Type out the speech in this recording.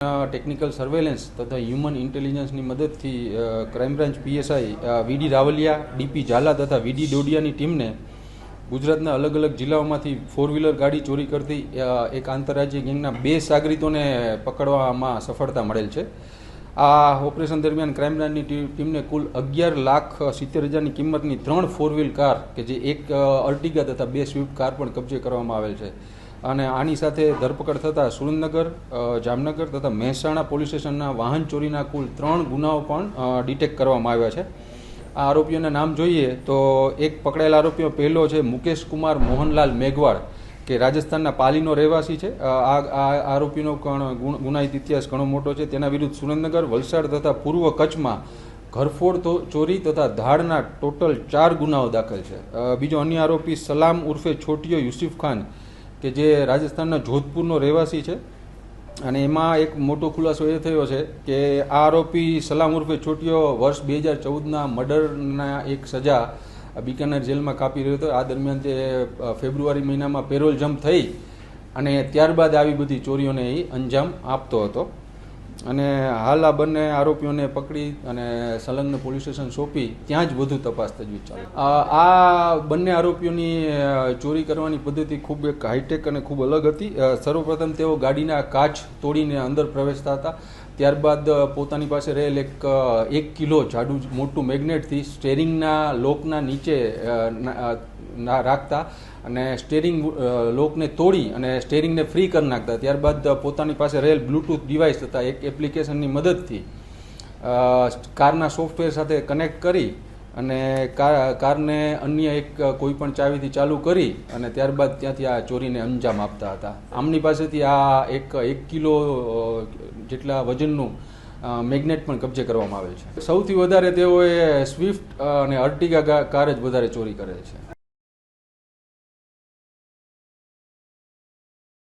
Technical surveillance તથા human ઇન્ટેલિજન્સની મદદથી crime branch PSI વીડી Ravalia, DP Jhala તથા વીડી ડોડિયાની ટીમને ગુજરાતના અલગ અલગ જિલ્લાઓમાંથી 4વ્હીલર ગાડી ચોરી કરતી એક આંતરરાજ્ય ગેંગના 2 સાગરીતોને પકડવામાં સફળતા મળેલ છે. આ ઓપરેશન દરમિયાન ક્રાઇમ બ્રાન્ચની ટીમને કુલ 11,70,000ની કિંમતની 3 4વ્હીલ કાર કે જે એક અર્ટિગા તથા 2 સ્વિફ્ટ કાર પણ કબજે કરવામાં આવેલ છે. અને આની સાથે ધરપકડ થતાં સુરેન્દ્રનગર, જામનગર તથા મહેસાણા પોલીસ સ્ટેશનના વાહન ચોરીના કુલ 3 ગુનાઓ પણ ડિટેક્ટ કરવામાં આવ્યા છે. આ આરોપીઓના નામ જોઈએ તો એક પકડાયેલ આરોપીઓ પહેલો છે મુકેશ કુમાર મોહનલાલ મેઘવાડ, કે રાજસ્થાનના પાલીનો રહેવાસી છે. આ આરોપીનો ગુનાહિત ઇતિહાસ ઘણો મોટો છે. તેના વિરુદ્ધ સુરેન્દ્રનગર, વલસાડ તથા પૂર્વ કચ્છમાં ઘરફોડ ચોરી તથા ધાડના ટોટલ 4 ગુનાઓ દાખલ છે. બીજો અન્ય આરોપી સલામ ઉર્ફે છોટીયો યુસુફ ખાન, કે જે રાજસ્થાનના જોધપુરનો રહેવાસી છે. અને એમાં એક મોટો ખુલાસો એ થયો છે કે આ આરોપી સલામ ઉર્ફે છોટીયો વર્ષ 2014ના મર્ડરના એક સજા બિકાનેર જેલમાં કાપી રહ્યો હતો. આ દરમિયાન તે ફેબ્રુઆરી મહિનામાં પેરોલ જમ્પ થઈ અને ત્યારબાદ આવી બધી ચોરીઓને એ અંજામ આપતો હતો. અને હાલ આ બંને આરોપીઓને પકડી અને સંલગ્ન પોલીસ સ્ટેશન સોંપી ત્યાં જ વધુ તપાસ તજવીજ ચાલુ. આ બંને આરોપીઓની ચોરી કરવાની પદ્ધતિ ખૂબ એક હાઈટેક અને ખૂબ અલગ હતી. સર્વપ્રથમ તેઓ ગાડીના કાચ તોડીને અંદર પ્રવેશતા હતા. ત્યારબાદ પોતાની પાસે રહેલ 1 કિલો જાડું મોટું મેગ્નેટથી સ્ટેરિંગના લોકના નીચે રાખતા અને સ્ટેરિંગ લોકને તોડી અને સ્ટેરિંગને ફ્રી કરી નાખતા. ત્યારબાદ પોતાની પાસે રહેલ બ્લૂટૂથ ડિવાઇસ તથા એક એપ્લિકેશનની મદદથી કારના સોફ્ટવેર સાથે કનેક્ટ કરી અને કારને અન્ય એક કોઈ પણ ચાવીથી ચાલુ કરી અને ત્યારબાદ ત્યાંથી આ ચોરીને અંજામ આપતા હતા. આમની પાસેથી આ એક કિલો જેટલા વજનનું મેગ્નેટ પણ કબજે કરવામાં આવેલ છે. સૌથી વધારે તેઓએ સ્વિફ્ટ અને અર્ટિગા કાર જ વધારે ચોરી કરે છે.